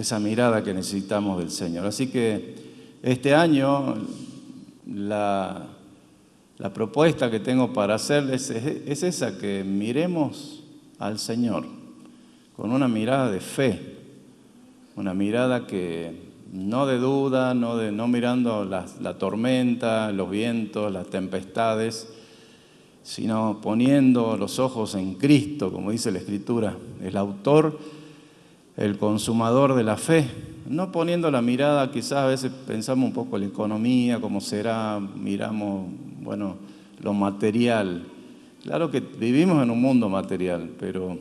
esa mirada que necesitamos del Señor. Así que este año la propuesta que tengo para hacerles es esa, que miremos al Señor con una mirada de fe, una mirada que no de duda, no mirando la tormenta, los vientos, las tempestades, sino poniendo los ojos en Cristo, como dice la Escritura, el autor, el consumador de la fe. No poniendo la mirada, quizás a veces pensamos un poco en la economía, cómo será, miramos, bueno, lo material. Claro que vivimos en un mundo material, pero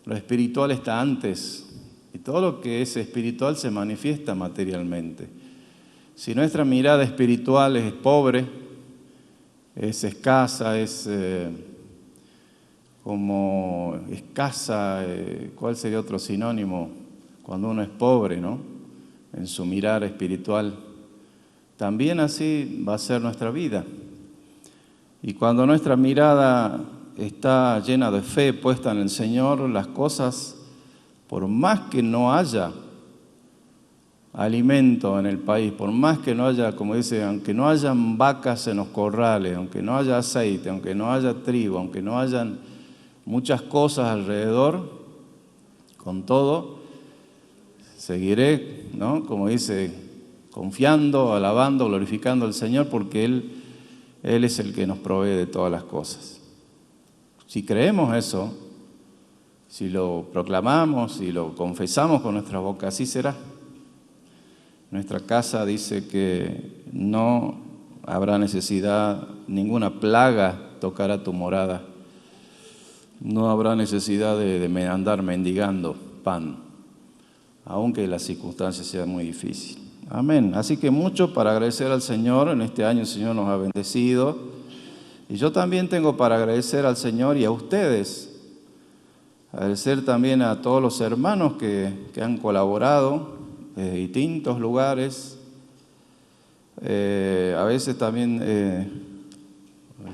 lo espiritual está antes, y todo lo que es espiritual se manifiesta materialmente. Si nuestra mirada espiritual es pobre, es escasa, es como escasa, ¿cuál sería otro sinónimo? Cuando uno es pobre, ¿no? En su mirada espiritual. También así va a ser nuestra vida. Y cuando nuestra mirada está llena de fe puesta en el Señor, las cosas, por más que no haya alimento en el país, por más que no haya, como dice, aunque no hayan vacas en los corrales, aunque no haya aceite, aunque no haya trigo, aunque no hayan muchas cosas alrededor, con todo, seguiré, ¿no? Como dice, confiando, alabando, glorificando al Señor, porque Él es el que nos provee de todas las cosas. Si creemos eso, si lo proclamamos, si lo confesamos con nuestra boca, así será. Nuestra casa dice que no habrá necesidad, ninguna plaga tocará tu morada. No habrá necesidad de andar mendigando pan, aunque las circunstancias sean muy difíciles. Amén. Así que mucho para agradecer al Señor. En este año el Señor nos ha bendecido. Y yo también tengo para agradecer al Señor y a ustedes. Agradecer también a todos los hermanos que han colaborado desde distintos lugares. A veces también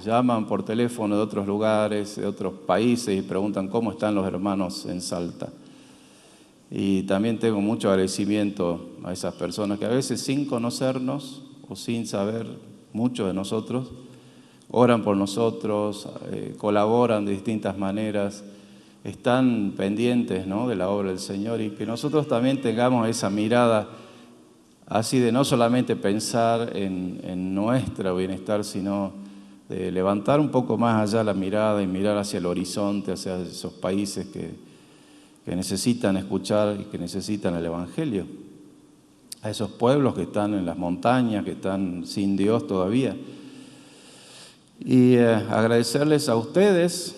llaman por teléfono de otros lugares, de otros países y preguntan cómo están los hermanos en Salta. Y también tengo mucho agradecimiento a esas personas que a veces sin conocernos o sin saber mucho de nosotros, oran por nosotros, colaboran de distintas maneras, están pendientes, ¿no?, de la obra del Señor, y que nosotros también tengamos esa mirada así de no solamente pensar en nuestro bienestar, sino de levantar un poco más allá la mirada y mirar hacia el horizonte, hacia esos países que necesitan escuchar y que necesitan el Evangelio, a esos pueblos que están en las montañas, que están sin Dios todavía. Y agradecerles a ustedes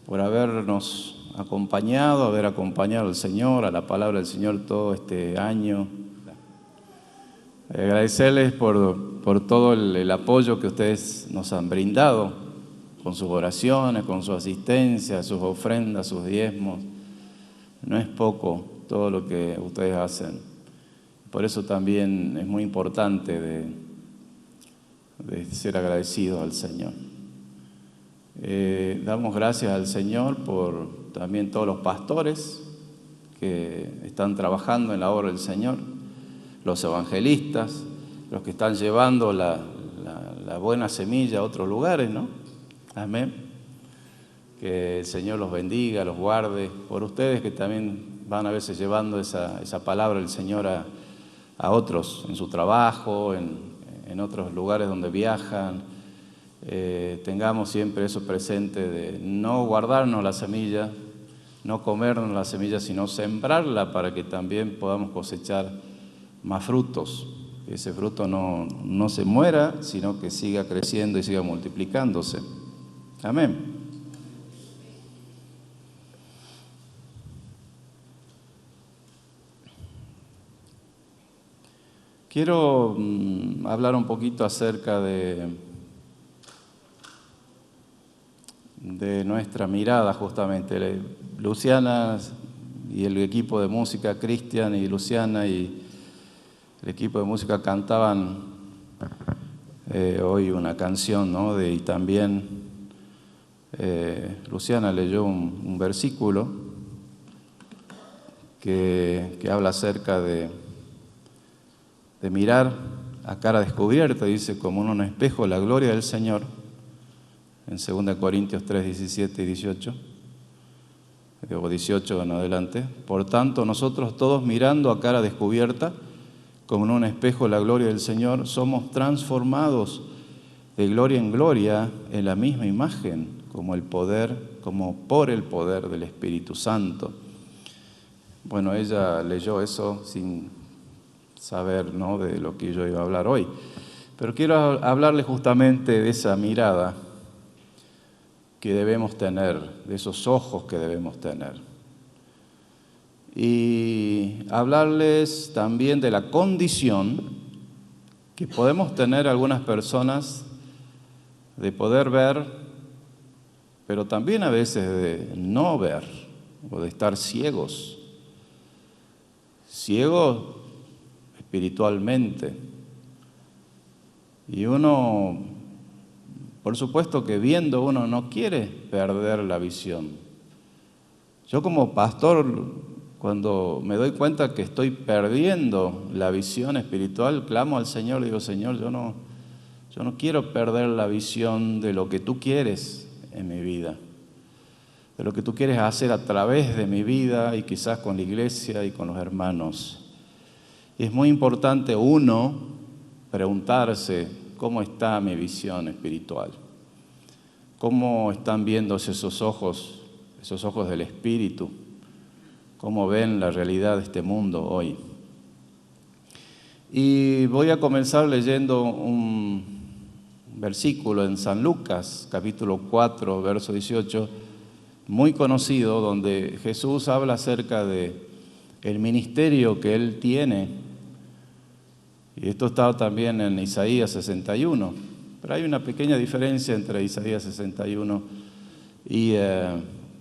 por habernos acompañado, haber acompañado al Señor, a la palabra del Señor todo este año. Agradecerles por todo el apoyo que ustedes nos han brindado, con sus oraciones, con su asistencia, sus ofrendas, sus diezmos. No es poco todo lo que ustedes hacen. Por eso también es muy importante de ser agradecidos al Señor. Damos gracias al Señor por también todos los pastores que están trabajando en la obra del Señor, los evangelistas, los que están llevando la buena semilla a otros lugares, ¿no? Amén. Que el Señor los bendiga, los guarde, por ustedes que también van a veces llevando esa palabra del Señor a otros, en su trabajo, en otros lugares donde viajan. Tengamos siempre eso presente, de no guardarnos la semilla, no comernos la semilla, sino sembrarla para que también podamos cosechar más frutos. Que ese fruto no se muera, sino que siga creciendo y siga multiplicándose. Amén. Quiero hablar un poquito acerca de nuestra mirada, justamente. Luciana y el equipo de música, Cristian y Luciana y el equipo de música cantaban hoy una canción, ¿no? Y también Luciana leyó un versículo que habla acerca de mirar a cara descubierta, dice, como en un espejo, la gloria del Señor, en 2 Corintios 3, 17 y 18, o 18 en adelante. Por tanto, nosotros todos mirando a cara descubierta, como en un espejo la gloria del Señor, somos transformados de gloria en gloria en la misma imagen, como por el poder del Espíritu Santo. Bueno, ella leyó eso sin saber, ¿no?, de lo que yo iba a hablar hoy. Pero quiero hablarle justamente de esa mirada que debemos tener, de esos ojos que debemos tener. Y hablarles también de la condición que podemos tener algunas personas de poder ver, pero también a veces de no ver o de estar ciegos. Ciegos espiritualmente. Y uno, por supuesto que viendo, uno no quiere perder la visión. Yo como pastor, cuando me doy cuenta que estoy perdiendo la visión espiritual, clamo al Señor, digo, Señor, yo no quiero perder la visión de lo que tú quieres en mi vida, de lo que tú quieres hacer a través de mi vida y quizás con la iglesia y con los hermanos. Y es muy importante uno preguntarse cómo está mi visión espiritual, cómo están viéndose esos ojos del Espíritu, cómo ven la realidad de este mundo hoy. Y voy a comenzar leyendo un versículo en San Lucas, capítulo 4, verso 18, muy conocido, donde Jesús habla acerca de el ministerio que Él tiene. Y esto está también en Isaías 61, pero hay una pequeña diferencia entre Isaías 61 y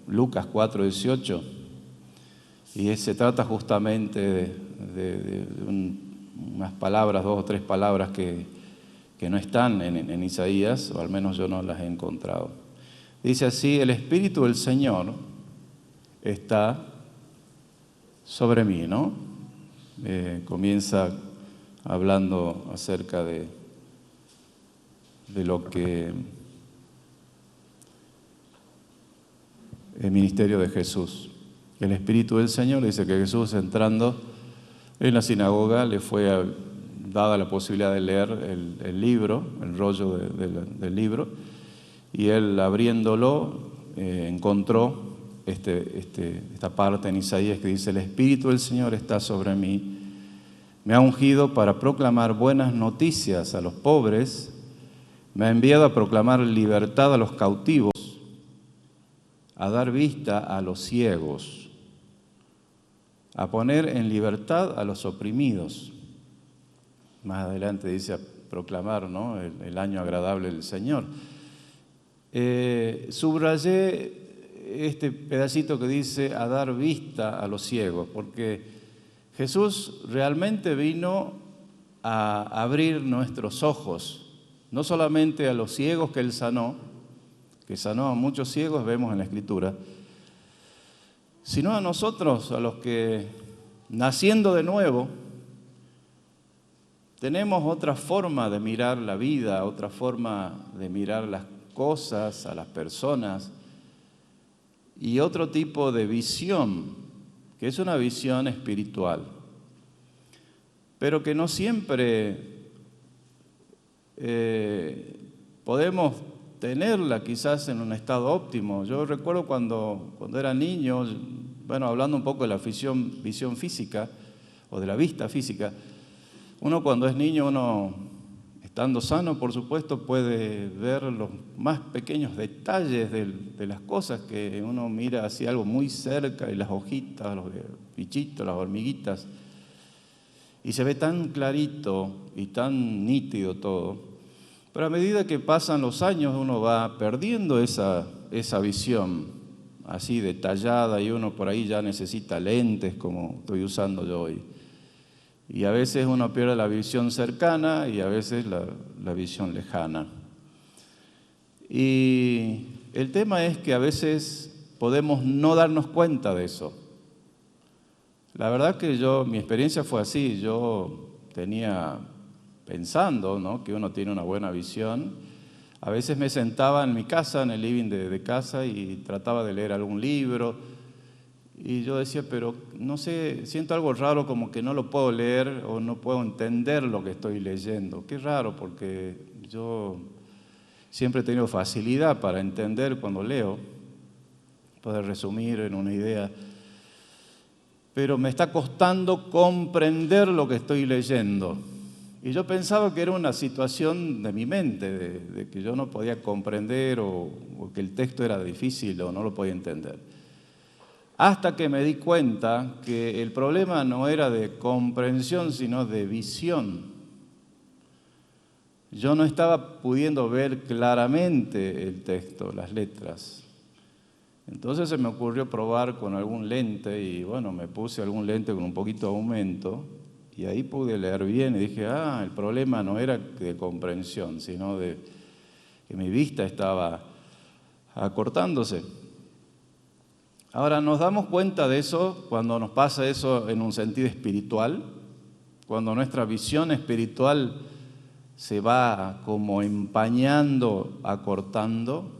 Lucas 4, 18. Y se trata justamente de unas palabras, 2 o 3 palabras que no están en Isaías, o al menos yo no las he encontrado. Dice así: el Espíritu del Señor está sobre mí, ¿no? Comienza hablando acerca de lo que el ministerio de Jesús. El Espíritu del Señor, dice que Jesús, entrando en la sinagoga, le fue dada la posibilidad de leer el libro, el rollo del libro, y él, abriéndolo, encontró esta parte en Isaías que dice: el Espíritu del Señor está sobre mí, me ha ungido para proclamar buenas noticias a los pobres, me ha enviado a proclamar libertad a los cautivos, a dar vista a los ciegos, a poner en libertad a los oprimidos. Más adelante dice a proclamar, ¿no?, el año agradable del Señor. Subrayé este pedacito que dice a dar vista a los ciegos, porque Jesús realmente vino a abrir nuestros ojos, no solamente a los ciegos que Él sanó, que sanó a muchos ciegos, vemos en la Escritura, sino a nosotros, a los que, naciendo de nuevo, tenemos otra forma de mirar la vida, otra forma de mirar las cosas, a las personas, y otro tipo de visión, que es una visión espiritual, pero que no siempre podemos tenerla quizás en un estado óptimo. Yo recuerdo cuando era niño, bueno, hablando un poco de la visión física o de la vista física, uno cuando es niño, estando sano, por supuesto, puede ver los más pequeños detalles de las cosas, que uno mira así algo muy cerca, y las hojitas, los bichitos, las hormiguitas, y se ve tan clarito y tan nítido todo. Pero a medida que pasan los años, uno va perdiendo esa visión así detallada, y uno por ahí ya necesita lentes, como estoy usando yo hoy. Y a veces uno pierde la visión cercana y a veces la visión lejana. Y el tema es que a veces podemos no darnos cuenta de eso. La verdad que mi experiencia fue así. Yo tenía pensando, ¿no?, que uno tiene una buena visión. A veces me sentaba en mi casa, en el living de casa, y trataba de leer algún libro. Y yo decía, pero no sé, siento algo raro, como que no lo puedo leer o no puedo entender lo que estoy leyendo. Qué raro, porque yo siempre he tenido facilidad para entender cuando leo, poder resumir en una idea. Pero me está costando comprender lo que estoy leyendo. Y yo pensaba que era una situación de mi mente, de que yo no podía comprender o que el texto era difícil o no lo podía entender. Hasta que me di cuenta que el problema no era de comprensión, sino de visión. Yo no estaba pudiendo ver claramente el texto, las letras. Entonces se me ocurrió probar con algún lente y bueno, me puse algún lente con un poquito de aumento y ahí pude leer bien y dije, el problema no era de comprensión, sino de que mi vista estaba acortándose. Ahora, nos damos cuenta de eso cuando nos pasa eso en un sentido espiritual, cuando nuestra visión espiritual se va como empañando, acortando.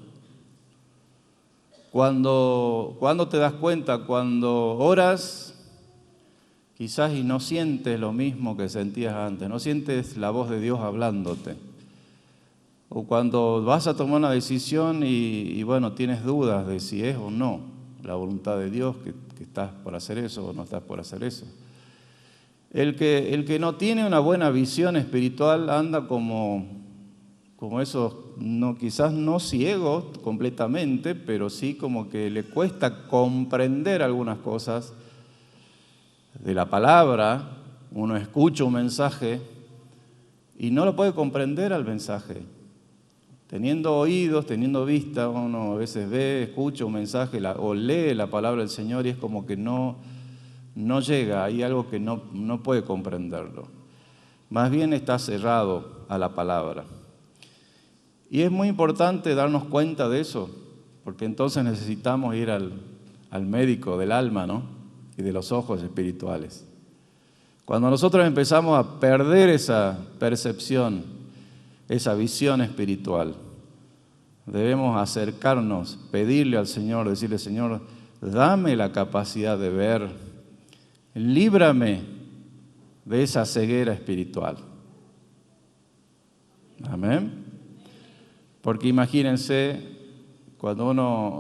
Cuando te das cuenta, cuando oras, quizás y no sientes lo mismo que sentías antes, no sientes la voz de Dios hablándote. O cuando vas a tomar una decisión y bueno, tienes dudas de si es o no la voluntad de Dios, que estás por hacer eso o no estás por hacer eso. El que no tiene una buena visión espiritual anda como esos, no, quizás no ciegos completamente, pero sí como que le cuesta comprender algunas cosas de la palabra. Uno escucha un mensaje y no lo puede comprender al mensaje. Teniendo oídos, teniendo vista, uno a veces ve, escucha un mensaje o lee la palabra del Señor y es como que no llega, hay algo que no puede comprenderlo. Más bien está cerrado a la palabra. Y es muy importante darnos cuenta de eso, porque entonces necesitamos ir al médico del alma, ¿no?, y de los ojos espirituales. Cuando nosotros empezamos a perder esa percepción, esa visión espiritual, debemos acercarnos, pedirle al Señor, decirle, Señor, dame la capacidad de ver, líbrame de esa ceguera espiritual. Amén. Porque imagínense,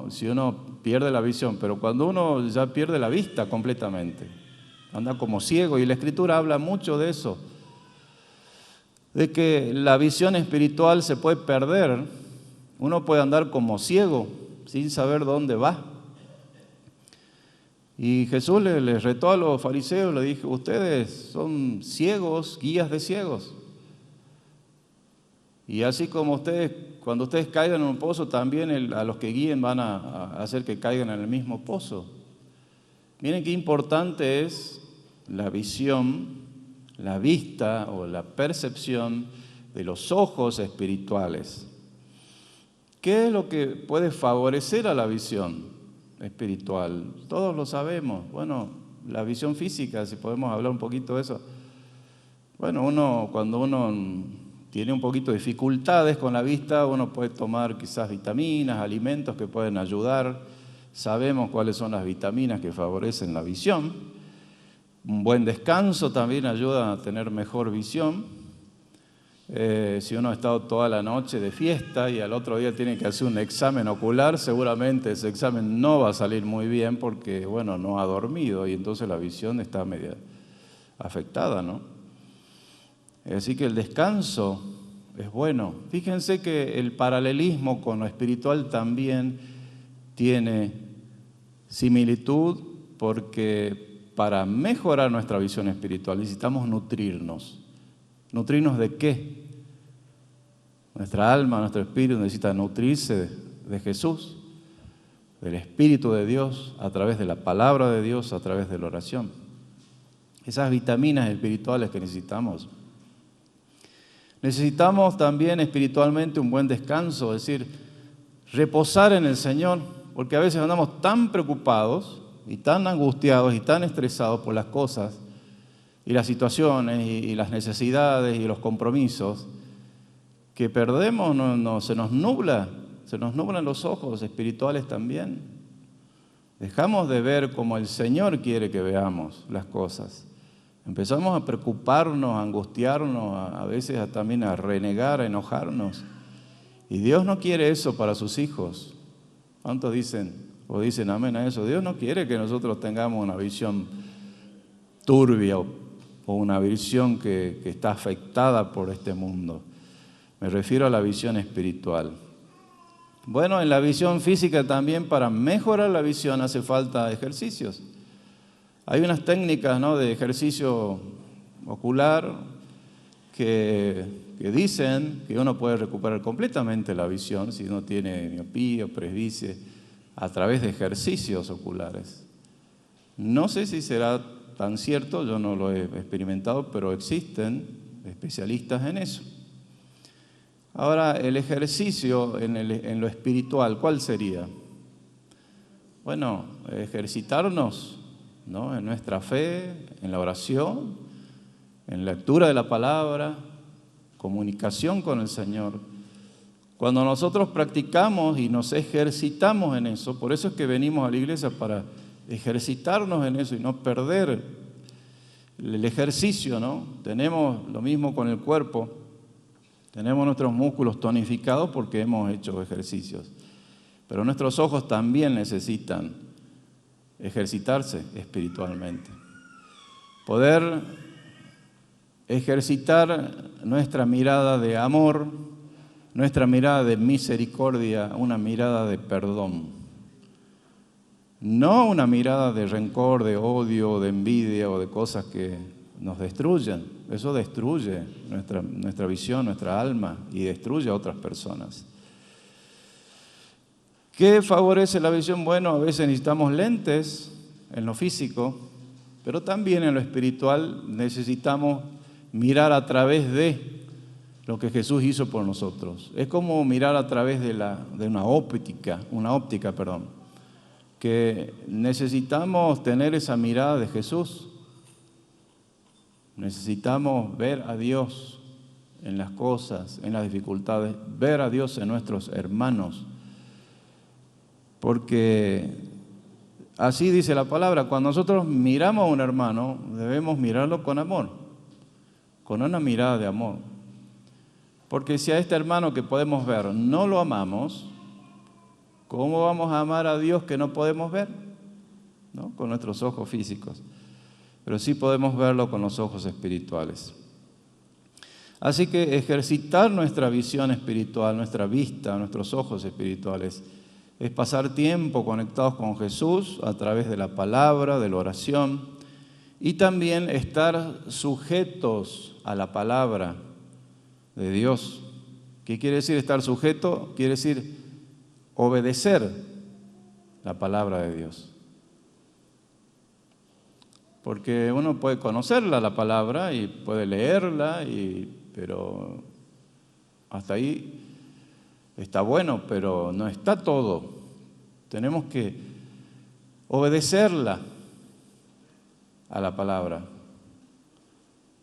si uno pierde la visión, pero cuando uno ya pierde la vista completamente, anda como ciego, y la Escritura habla mucho de eso, de que la visión espiritual se puede perder, uno puede andar como ciego, sin saber dónde va. Y Jesús les retó a los fariseos, le dijo, ustedes son ciegos, guías de ciegos. Y así como cuando ustedes caigan en un pozo, también a los que guíen van a hacer que caigan en el mismo pozo. Miren qué importante es la visión, la vista o la percepción de los ojos espirituales. ¿Qué es lo que puede favorecer a la visión espiritual? Todos lo sabemos. Bueno, la visión física, si podemos hablar un poquito de eso. Bueno, cuando uno tiene un poquito de dificultades con la vista, uno puede tomar quizás vitaminas, alimentos que pueden ayudar. Sabemos cuáles son las vitaminas que favorecen la visión. Un buen descanso también ayuda a tener mejor visión. Si uno ha estado toda la noche de fiesta y al otro día tiene que hacer un examen ocular, seguramente ese examen no va a salir muy bien porque, bueno, no ha dormido y entonces la visión está media afectada, ¿no? Así que el descanso es bueno. Fíjense que el paralelismo con lo espiritual también tiene similitud, porque para mejorar nuestra visión espiritual necesitamos nutrirnos. ¿Nutrirnos de qué? Nuestra alma, nuestro espíritu necesita nutrirse de Jesús, del Espíritu de Dios, a través de la palabra de Dios, a través de la oración. Esas vitaminas espirituales que necesitamos. Necesitamos también espiritualmente un buen descanso, es decir, reposar en el Señor, porque a veces andamos tan preocupados y tan angustiados y tan estresados por las cosas y las situaciones y las necesidades y los compromisos que perdemos, se nos nublan los ojos espirituales también. Dejamos de ver como el Señor quiere que veamos las cosas. Empezamos a preocuparnos, a angustiarnos, a veces también a renegar, a enojarnos. Y Dios no quiere eso para sus hijos. ¿Cuántos dicen amén a eso? Dios no quiere que nosotros tengamos una visión turbia o una visión que está afectada por este mundo. Me refiero a la visión espiritual. Bueno, en la visión física también, para mejorar la visión hace falta ejercicios. Hay unas técnicas, ¿no?, de ejercicio ocular que dicen que uno puede recuperar completamente la visión si uno tiene miopía o presbicia a través de ejercicios oculares. No sé si será tan cierto, yo no lo he experimentado, pero existen especialistas en eso. Ahora, el ejercicio en lo espiritual, ¿cuál sería? Bueno, ejercitarnos, ¿no?, en nuestra fe, en la oración, en la lectura de la palabra, comunicación con el Señor. Cuando nosotros practicamos y nos ejercitamos en eso, por eso es que venimos a la iglesia, para ejercitarnos en eso y no perder el ejercicio, ¿no? Tenemos lo mismo con el cuerpo, tenemos nuestros músculos tonificados porque hemos hecho ejercicios, pero nuestros ojos también necesitan ejercitarse espiritualmente. Poder ejercitar nuestra mirada de amor, nuestra mirada de misericordia, una mirada de perdón. No una mirada de rencor, de odio, de envidia o de cosas que nos destruyen. Eso destruye nuestra visión, nuestra alma, y destruye a otras personas. ¿Qué favorece la visión? Bueno, a veces necesitamos lentes en lo físico, pero también en lo espiritual necesitamos mirar a través de lo que Jesús hizo por nosotros. Es como mirar a través de una óptica, que necesitamos tener esa mirada de Jesús. Necesitamos ver a Dios en las cosas, en las dificultades, ver a Dios en nuestros hermanos. Porque así dice la palabra, cuando nosotros miramos a un hermano, debemos mirarlo con amor, con una mirada de amor. Porque si a este hermano que podemos ver no lo amamos, ¿cómo vamos a amar a Dios que no podemos ver? ¿No? Con nuestros ojos físicos. Pero sí podemos verlo con los ojos espirituales. Así que ejercitar nuestra visión espiritual, nuestra vista, nuestros ojos espirituales, es pasar tiempo conectados con Jesús a través de la palabra, de la oración, y también estar sujetos a la palabra de Dios. ¿Qué quiere decir estar sujeto? Quiere decir obedecer la palabra de Dios. Porque uno puede conocerla, la palabra, y puede leerla, pero hasta ahí está bueno, pero no está todo. Tenemos que obedecerla a la palabra,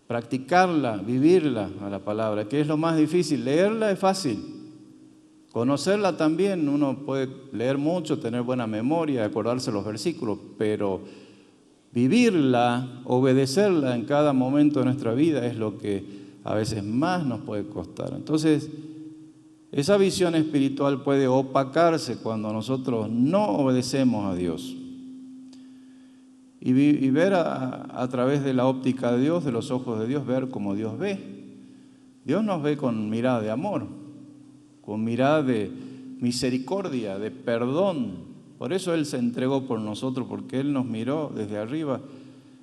practicarla, vivirla a la palabra, que es lo más difícil. Leerla es fácil, conocerla también, uno puede leer mucho, tener buena memoria, acordarse los versículos, pero vivirla, obedecerla en cada momento de nuestra vida es lo que a veces más nos puede costar. Entonces, esa visión espiritual puede opacarse cuando nosotros no obedecemos a Dios. Y ver a través de la óptica de Dios, de los ojos de Dios, ver como Dios ve. Dios nos ve con mirada de amor, con mirada de misericordia, de perdón. Por eso Él se entregó por nosotros, porque Él nos miró desde arriba.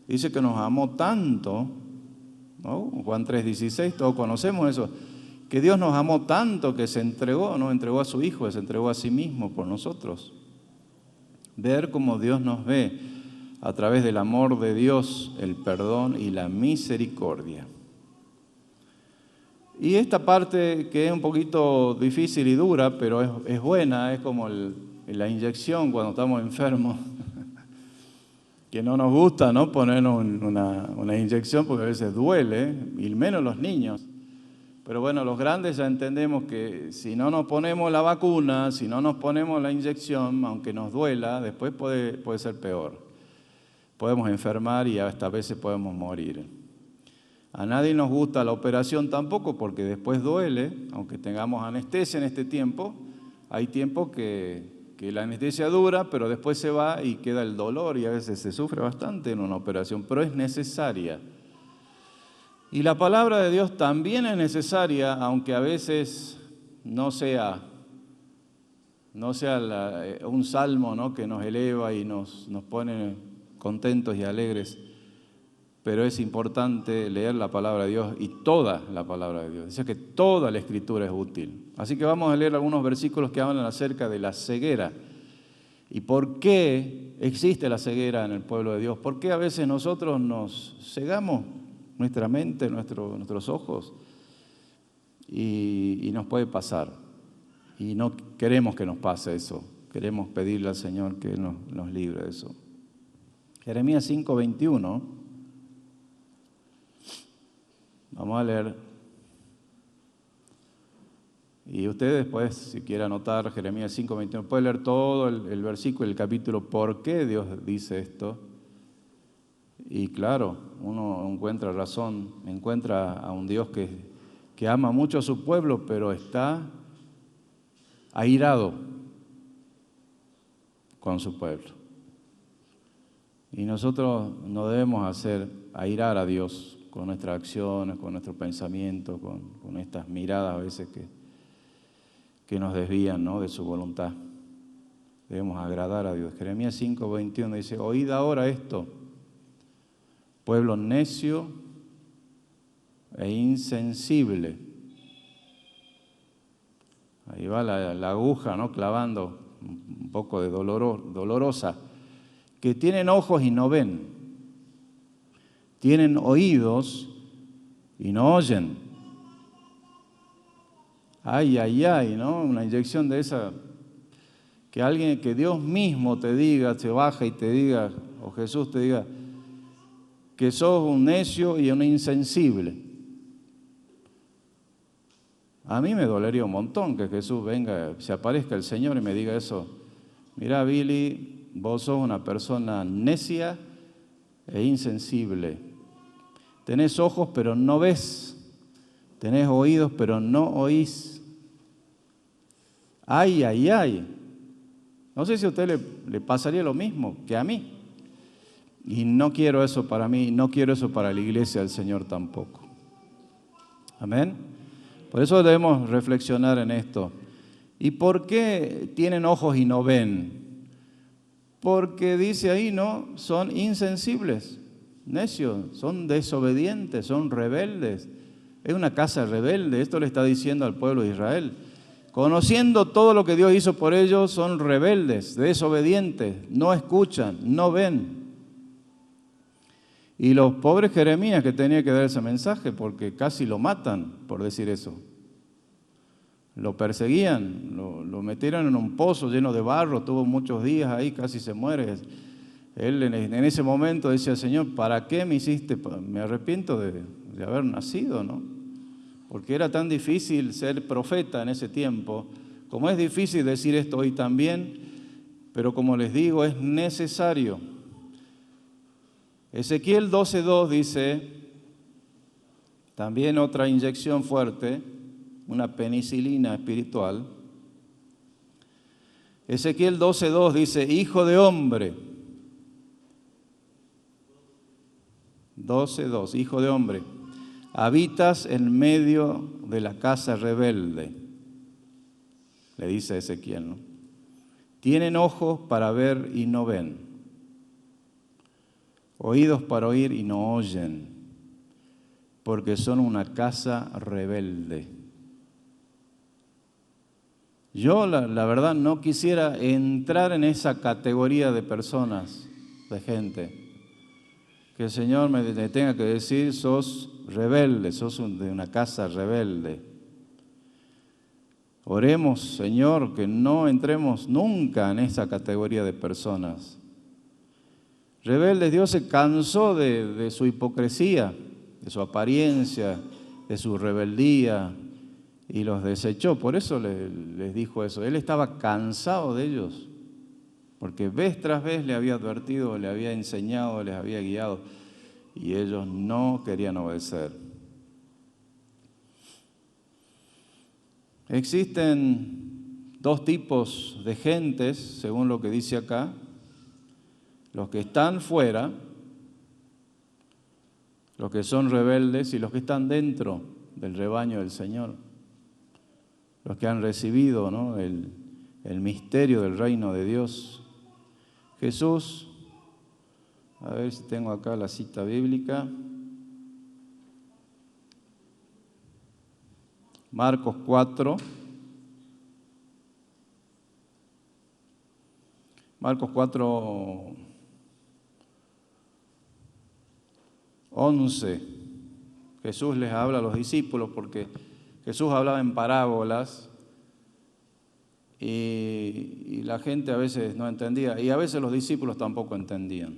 Dice que nos amó tanto, ¿no? Juan 3:16, todos conocemos eso, que Dios nos amó tanto que se entregó, no entregó a su Hijo, se entregó a sí mismo por nosotros. Ver cómo Dios nos ve a través del amor de Dios, el perdón y la misericordia. Y esta parte que es un poquito difícil y dura, pero es buena, es como la inyección cuando estamos enfermos. que no nos gusta, ¿no?, ponernos una inyección porque a veces duele, y menos los niños. Pero bueno, los grandes ya entendemos que si no nos ponemos la vacuna, si no nos ponemos la inyección, aunque nos duela, después puede ser peor. Podemos enfermar y hasta a veces podemos morir. A nadie nos gusta la operación tampoco porque después duele, aunque tengamos anestesia en este tiempo. Hay tiempo que la anestesia dura, pero después se va y queda el dolor y a veces se sufre bastante en una operación, pero es necesaria. Y la palabra de Dios también es necesaria, aunque a veces no sea un salmo, ¿no?, que nos eleva y nos pone contentos y alegres, pero es importante leer la palabra de Dios y toda la palabra de Dios. Dice que toda la Escritura es útil. Así que vamos a leer algunos versículos que hablan acerca de la ceguera. ¿Y por qué existe la ceguera en el pueblo de Dios? ¿Por qué a veces nosotros nos cegamos nuestra mente, nuestros ojos? Y nos puede pasar. Y no queremos que nos pase eso. Queremos pedirle al Señor que nos libre de eso. Jeremías 5:21. Vamos a leer. Y ustedes después, si quieren anotar Jeremías 5:21, pueden leer todo el versículo, el capítulo, ¿por qué Dios dice esto? Y claro, uno encuentra razón, encuentra a un Dios que ama mucho a su pueblo, pero está airado con su pueblo. Y nosotros no debemos hacer airar a Dios con nuestras acciones, con nuestros pensamientos, con estas miradas a veces que nos desvían, ¿no?, de su voluntad. Debemos agradar a Dios. Jeremías 5:21 dice, oíd ahora esto, pueblo necio e insensible. Ahí va la aguja, ¿no?, clavando, un poco de dolorosa. Que tienen ojos y no ven, tienen oídos y no oyen. Ay, ay, ay, ¿no? Una inyección de esa, que Dios mismo te diga, se baja y te diga, o Jesús te diga, que sos un necio y un insensible. A mí me dolería un montón que Jesús venga, se aparezca el Señor y me diga eso. Mira, Billy, vos sos una persona necia e insensible. Tenés ojos pero no ves. Tenés oídos pero no oís. Ay, ay, ay. No sé si a usted le pasaría lo mismo que a mí. Y no quiero eso para mí, no quiero eso para la iglesia del Señor tampoco. Amén. Por eso debemos reflexionar en esto. ¿Y por qué tienen ojos y no ven? Porque dice ahí, ¿no?, son insensibles, necios, son desobedientes, son rebeldes. Es una casa rebelde, esto le está diciendo al pueblo de Israel. Conociendo todo lo que Dios hizo por ellos, son rebeldes, desobedientes, no escuchan, no ven. Y los pobres Jeremías que tenía que dar ese mensaje, porque casi lo matan por decir eso. Lo perseguían, lo metieron en un pozo lleno de barro, tuvo muchos días ahí, casi se muere. Él en ese momento decía, Señor, ¿para qué me hiciste? Me arrepiento de haber nacido, ¿no? Porque era tan difícil ser profeta en ese tiempo, como es difícil decir esto hoy también, pero como les digo, es necesario. Ezequiel 12:2 dice, también otra inyección fuerte, una penicilina espiritual. Ezequiel 12:2 dice, hijo de hombre. 12:2, hijo de hombre, habitas en medio de la casa rebelde. Le dice Ezequiel, ¿no? Tienen ojos para ver y no ven, oídos para oír y no oyen, porque son una casa rebelde. Yo, la verdad, no quisiera entrar en esa categoría de personas, de gente, que el Señor me tenga que decir, sos rebelde, sos de una casa rebelde. Oremos, Señor, que no entremos nunca en esa categoría de personas. rebeldes. Dios se cansó de su hipocresía, de su apariencia, de su rebeldía, y los desechó. Por eso les dijo eso. Él estaba cansado de ellos, porque vez tras vez le había advertido, le había enseñado, les había guiado, y ellos no querían obedecer. Existen dos tipos de gentes, según lo que dice acá: los que están fuera, los que son rebeldes, y los que están dentro del rebaño del Señor, los que han recibido, ¿no?, el misterio del reino de Dios. Jesús, a ver si tengo acá la cita bíblica, Marcos 4, Marcos 4, 11. Jesús les habla a los discípulos, porque Jesús hablaba en parábolas y la gente a veces no entendía, y a veces los discípulos tampoco entendían.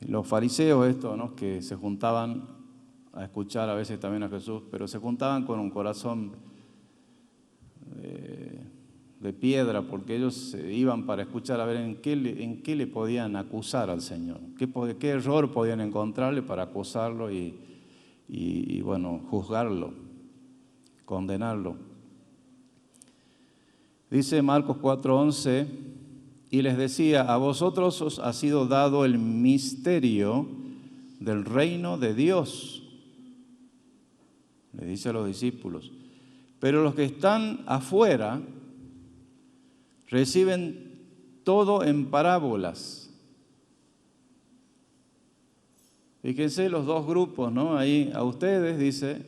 Los fariseos estos, ¿no?, que se juntaban a escuchar a veces también a Jesús, pero se juntaban con un corazón de piedra, porque ellos iban para escuchar a ver en qué le podían acusar al Señor, qué error podían encontrarle para acusarlo y bueno, juzgarlo, condenarlo. Dice Marcos 4:11, y les decía: a vosotros os ha sido dado el misterio del reino de Dios. Le dice a los discípulos, pero los que están afuera reciben todo en parábolas. Fíjense los dos grupos, ¿no? Ahí a ustedes, dice,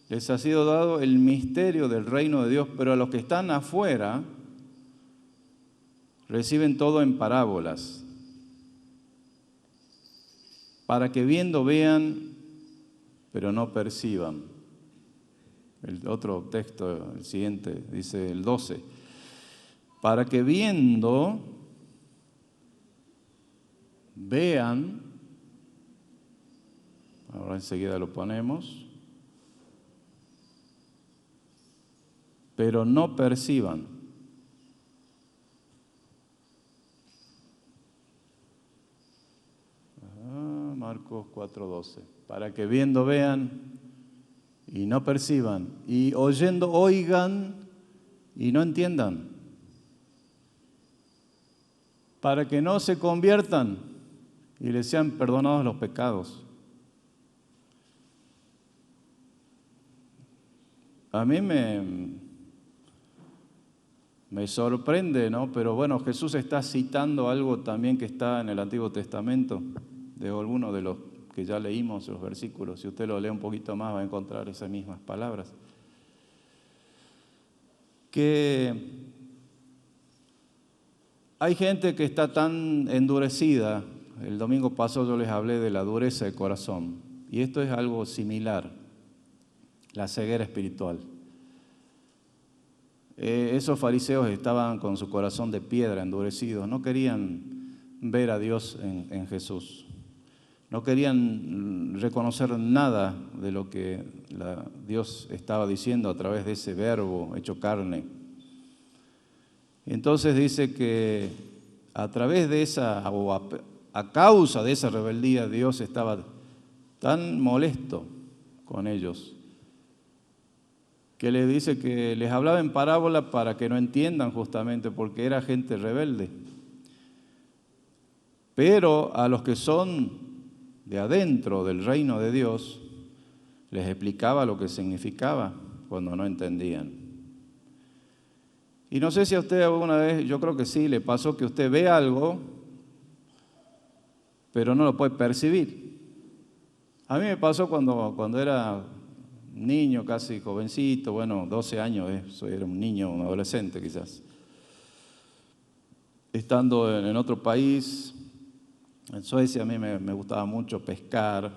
les ha sido dado el misterio del reino de Dios, pero a los que están afuera reciben todo en parábolas, para que viendo vean, pero no perciban. El otro texto, el siguiente, dice el 12, para que viendo vean, ahora enseguida lo ponemos, pero no perciban. Marcos 4:12, para que viendo vean y no perciban, y oyendo oigan y no entiendan, para que no se conviertan y les sean perdonados los pecados. A mí me sorprende, ¿no? Pero bueno, Jesús está citando algo también que está en el Antiguo Testamento, de alguno de los que ya leímos, los versículos. Si usted lo lee un poquito más, va a encontrar esas mismas palabras. Que hay gente que está tan endurecida. El domingo pasado yo les hablé de la dureza de corazón, y esto es algo similar, la ceguera espiritual. Esos fariseos estaban con su corazón de piedra, endurecidos, no querían ver a Dios en Jesús. No querían reconocer nada de lo que Dios estaba diciendo a través de ese verbo hecho carne. Entonces dice que a través de esa, o a causa de esa rebeldía, Dios estaba tan molesto con ellos, que les dice que les hablaba en parábola para que no entiendan, justamente porque era gente rebelde. Pero a los que son de adentro del reino de Dios, les explicaba lo que significaba cuando no entendían. Y no sé si a usted alguna vez, yo creo que sí, le pasó que usted ve algo, pero no lo puede percibir. A mí me pasó cuando era niño, casi jovencito, bueno, 12 años, era un niño, un adolescente quizás. Estando en otro país, en Suecia, a mí me gustaba mucho pescar,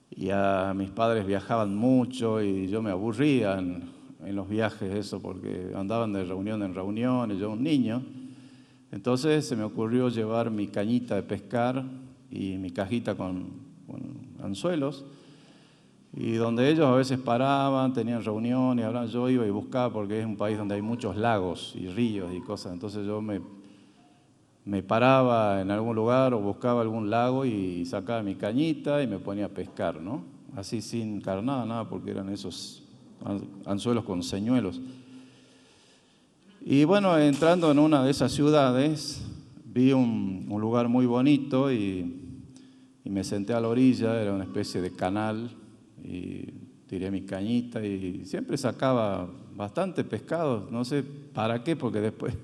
y a mis padres viajaban mucho y yo me aburría en los viajes, eso, porque andaban de reunión en reunión, y yo un niño, Entonces se me ocurrió llevar mi cañita de pescar y mi cajita con anzuelos, y donde ellos a veces paraban, tenían reuniones, hablaban, yo iba y buscaba, porque es un país donde hay muchos lagos y ríos y cosas. Entonces yo me paraba en algún lugar o buscaba algún lago y sacaba mi cañita y me ponía a pescar, ¿no? Así sin carnada, nada, porque eran esos anzuelos con señuelos. Y bueno, entrando en una de esas ciudades, vi un lugar muy bonito y me senté a la orilla, era una especie de canal, y tiré mi cañita y siempre sacaba bastante pescado, no sé para qué, porque después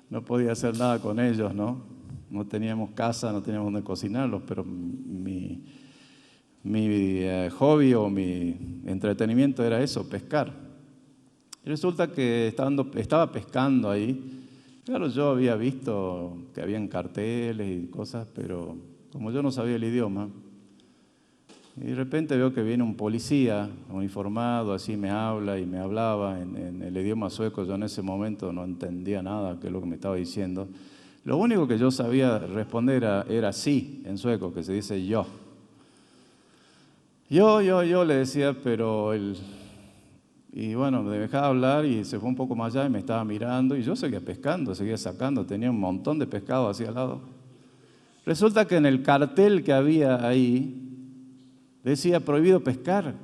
no podía hacer nada con ellos, ¿no? No teníamos casa, no teníamos donde cocinarlos, pero mi hobby o mi entretenimiento era eso, pescar. Y resulta que estaba pescando ahí. Claro, yo había visto que habían carteles y cosas, pero como yo no sabía el idioma, y de repente veo que viene un policía uniformado, así me habla y me hablaba en el idioma sueco. Yo en ese momento no entendía nada de lo que me estaba diciendo. Lo único que yo sabía responder era sí, en sueco, que se dice yo. Yo le decía, pero y bueno, me dejaba hablar y se fue un poco más allá y me estaba mirando y yo seguía pescando, seguía sacando, tenía un montón de pescado así al lado. Resulta que en el cartel que había ahí decía prohibido pescar.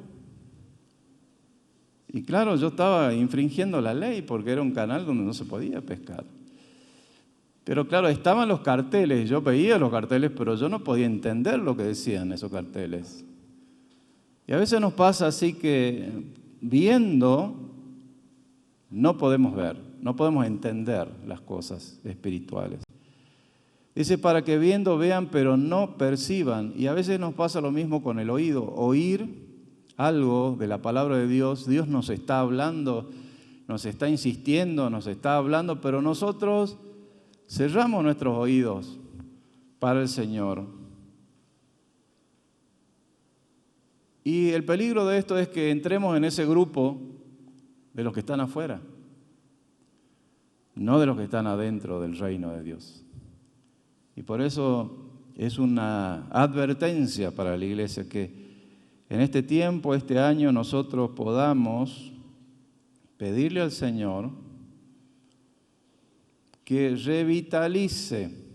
Y claro, yo estaba infringiendo la ley porque era un canal donde no se podía pescar. Pero claro, estaban los carteles, yo veía los carteles, pero yo no podía entender lo que decían esos carteles. Y a veces nos pasa así que viendo no podemos ver, no podemos entender las cosas espirituales. Dice, para que viendo vean, pero no perciban. Y a veces nos pasa lo mismo con el oído. Oír algo de la palabra de Dios, Dios nos está hablando, nos está insistiendo, nos está hablando, pero nosotros cerramos nuestros oídos para el Señor. Y el peligro de esto es que entremos en ese grupo de los que están afuera, no de los que están adentro del reino de Dios. Y por eso es una advertencia para la iglesia que en este tiempo, este año, nosotros podamos pedirle al Señor que revitalice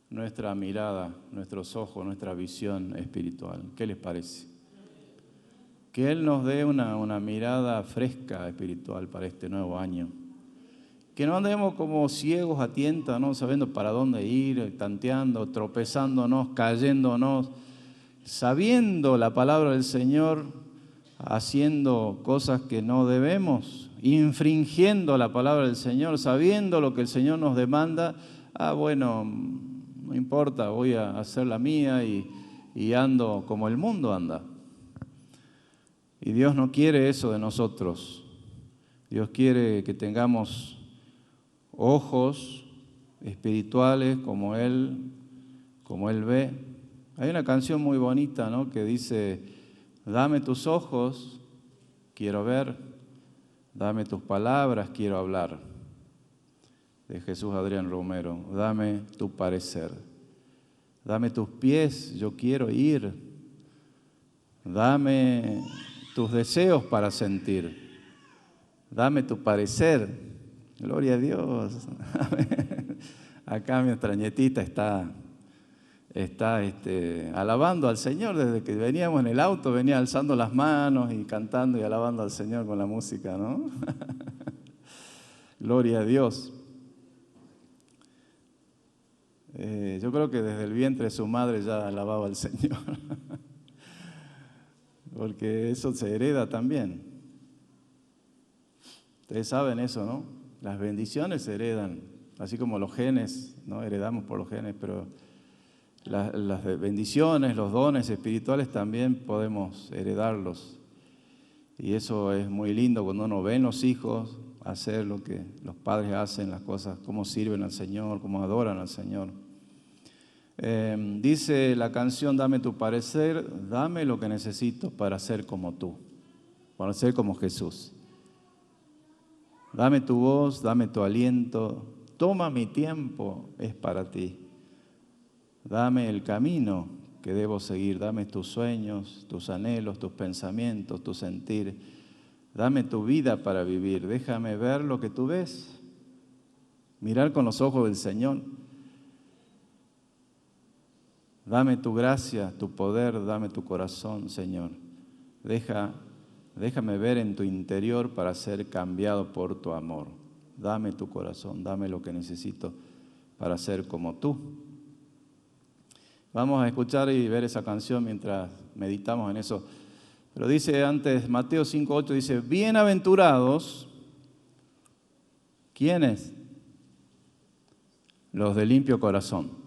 nuestra mirada, nuestros ojos, nuestra visión espiritual. ¿Qué les parece? Que Él nos dé una mirada fresca espiritual para este nuevo año. Que no andemos como ciegos a tientas, no sabiendo para dónde ir, tanteando, tropezándonos, cayéndonos, sabiendo la palabra del Señor, haciendo cosas que no debemos, infringiendo la palabra del Señor, sabiendo lo que el Señor nos demanda. Bueno, no importa, voy a hacer la mía y ando como el mundo anda. Y Dios no quiere eso de nosotros. Dios quiere que tengamos ojos espirituales como Él ve. Hay una canción muy bonita, ¿no?, que dice, dame tus ojos, quiero ver, dame tus palabras, quiero hablar, de Jesús Adrián Romero. Dame tu parecer, dame tus pies, yo quiero ir, dame tus deseos para sentir, dame tu parecer. Gloria a Dios. Acá nuestra nietita está alabando al Señor. Desde que veníamos en el auto, venía alzando las manos y cantando y alabando al Señor con la música, ¿no? Gloria a Dios. Yo creo que desde el vientre de su madre ya alababa al Señor. Porque eso se hereda también. Ustedes saben eso, ¿no? Las bendiciones se heredan, así como los genes, ¿no? Heredamos por los genes, pero las bendiciones, los dones espirituales también podemos heredarlos. Y eso es muy lindo cuando uno ve en los hijos hacer lo que los padres hacen, las cosas, cómo sirven al Señor, cómo adoran al Señor. Dice la canción, dame tu parecer, dame lo que necesito para ser como tú, para ser como Jesús. Dame tu voz, dame tu aliento. Toma mi tiempo, es para ti. Dame el camino que debo seguir. Dame tus sueños, tus anhelos, tus pensamientos, tu sentir. Dame tu vida para vivir. Déjame ver lo que tú ves. Mirar con los ojos del Señor. Dame tu gracia, tu poder, dame tu corazón, Señor. Déjame ver en tu interior para ser cambiado por tu amor. Dame tu corazón, dame lo que necesito para ser como tú. Vamos a escuchar y ver esa canción mientras meditamos en eso. Pero dice antes, Mateo 5:8 dice, bienaventurados, ¿quiénes? Los de limpio corazón.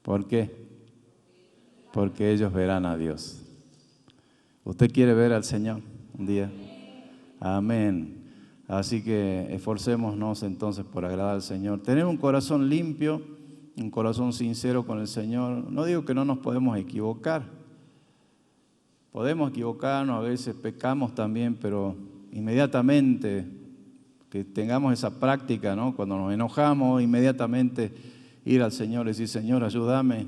¿Por qué? Porque ellos verán a Dios. ¿Usted quiere ver al Señor un día? Amén. Así que esforcémonos entonces por agradar al Señor. Tener un corazón limpio, un corazón sincero con el Señor. No digo que no nos podemos equivocar. Podemos equivocarnos, a veces pecamos también, pero inmediatamente que tengamos esa práctica, ¿no? Cuando nos enojamos, inmediatamente ir al Señor y decir, Señor, ayúdame,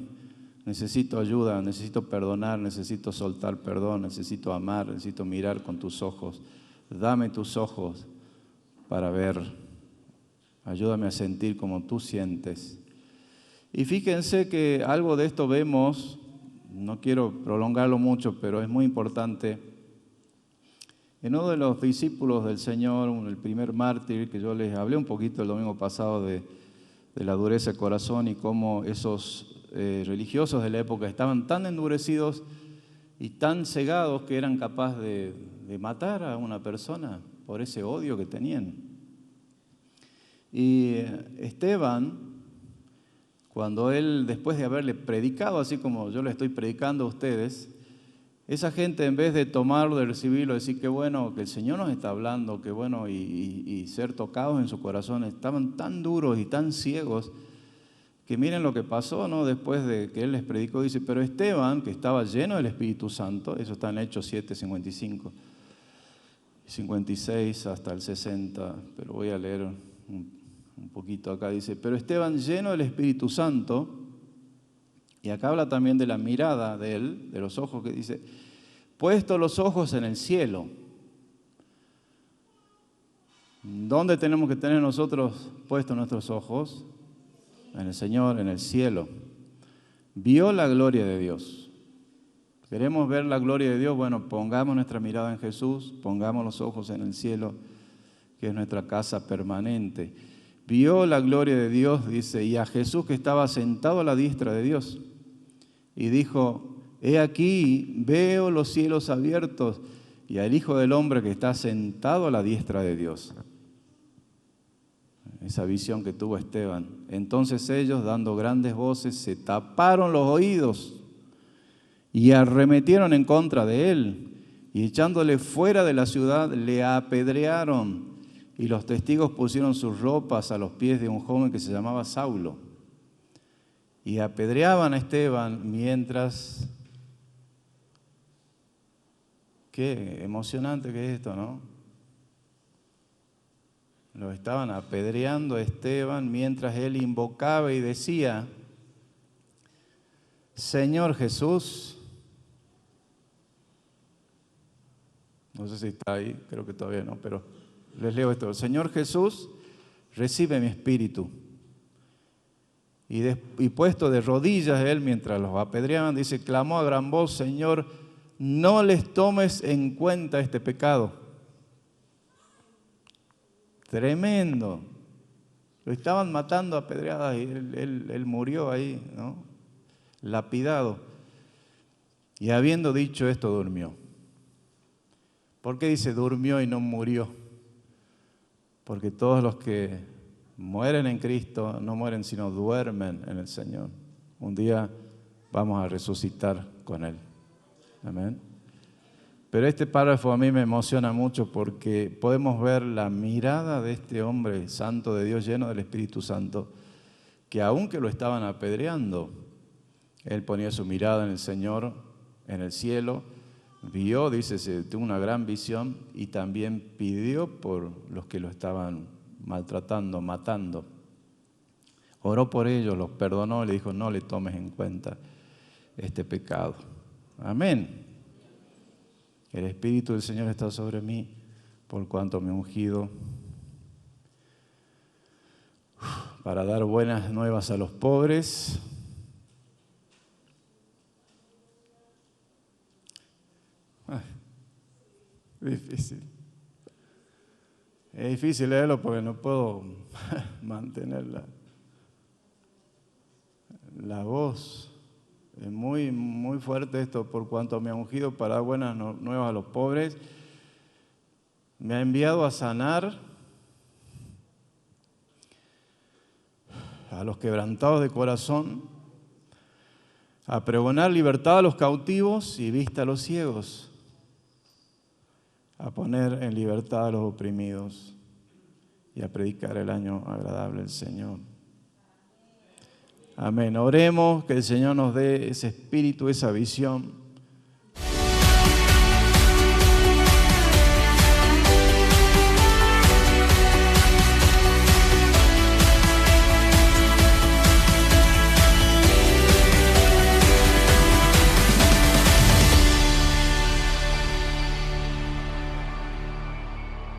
necesito ayuda, necesito perdonar, necesito soltar perdón, necesito amar, necesito mirar con tus ojos. Dame tus ojos para ver, ayúdame a sentir como tú sientes. Y fíjense que algo de esto vemos, no quiero prolongarlo mucho, pero es muy importante. En uno de los discípulos del Señor, el primer mártir, que yo les hablé un poquito el domingo pasado de la dureza del corazón y cómo esos religiosos de la época estaban tan endurecidos y tan cegados que eran capaces de matar a una persona por ese odio que tenían. Y Esteban, cuando él, después de haberle predicado, así como yo le estoy predicando a ustedes, esa gente en vez de tomarlo, de recibirlo, decir que bueno, que el Señor nos está hablando, que bueno, y ser tocados en su corazón, estaban tan duros y tan ciegos, que miren lo que pasó, ¿no? Después de que él les predicó, dice, pero Esteban, que estaba lleno del Espíritu Santo, eso está en Hechos 7, 55, 56 hasta el 60, pero voy a leer un poquito acá, dice, pero Esteban lleno del Espíritu Santo, y acá habla también de la mirada de él, de los ojos, que dice, puesto los ojos en el cielo. ¿Dónde tenemos que tener nosotros puestos nuestros ojos? En el Señor, en el cielo. Vio la gloria de Dios. ¿Queremos ver la gloria de Dios? Bueno, pongamos nuestra mirada en Jesús, pongamos los ojos en el cielo, que es nuestra casa permanente. Vio la gloria de Dios, dice, y a Jesús que estaba sentado a la diestra de Dios. Y dijo, he aquí, veo los cielos abiertos y al Hijo del Hombre que está sentado a la diestra de Dios. Esa visión que tuvo Esteban. Entonces ellos, dando grandes voces, se taparon los oídos y arremetieron en contra de él. Y echándole fuera de la ciudad, le apedrearon. Y los testigos pusieron sus ropas a los pies de un joven que se llamaba Saulo. Y apedreaban a Esteban mientras... Qué emocionante que es esto, ¿no? Lo estaban apedreando a Esteban mientras él invocaba y decía, Señor Jesús, no sé si está ahí, creo que todavía no, pero les leo esto, Señor Jesús, recibe mi espíritu. Y puesto de rodillas él mientras los apedreaban, dice, clamó a gran voz, Señor, no les tomes en cuenta este pecado. Tremendo. Lo estaban matando a pedradas y él murió ahí, ¿no? Lapidado. Y habiendo dicho esto, durmió. ¿Por qué dice durmió y no murió? Porque todos los que mueren en Cristo no mueren, sino duermen en el Señor. Un día vamos a resucitar con Él. Amén. Pero este párrafo a mí me emociona mucho porque podemos ver la mirada de este hombre santo de Dios, lleno del Espíritu Santo, que aunque lo estaban apedreando, él ponía su mirada en el Señor, en el cielo, Vio, dice, tuvo una gran visión y también pidió por los que lo estaban maltratando, matando. Oró por ellos, los perdonó y le dijo, no le tomes en cuenta este pecado. Amén. El Espíritu del Señor está sobre mí, por cuanto me ha ungido para dar buenas nuevas a los pobres. Difícil. Es difícil leerlo porque no puedo mantener la voz. Es muy, muy fuerte esto, por cuanto me ha ungido para dar buenas nuevas a los pobres. Me ha enviado a sanar a los quebrantados de corazón, a pregonar libertad a los cautivos y vista a los ciegos, a poner en libertad a los oprimidos y a predicar el año agradable del Señor. Amén. Oremos que el Señor nos dé ese espíritu, esa visión.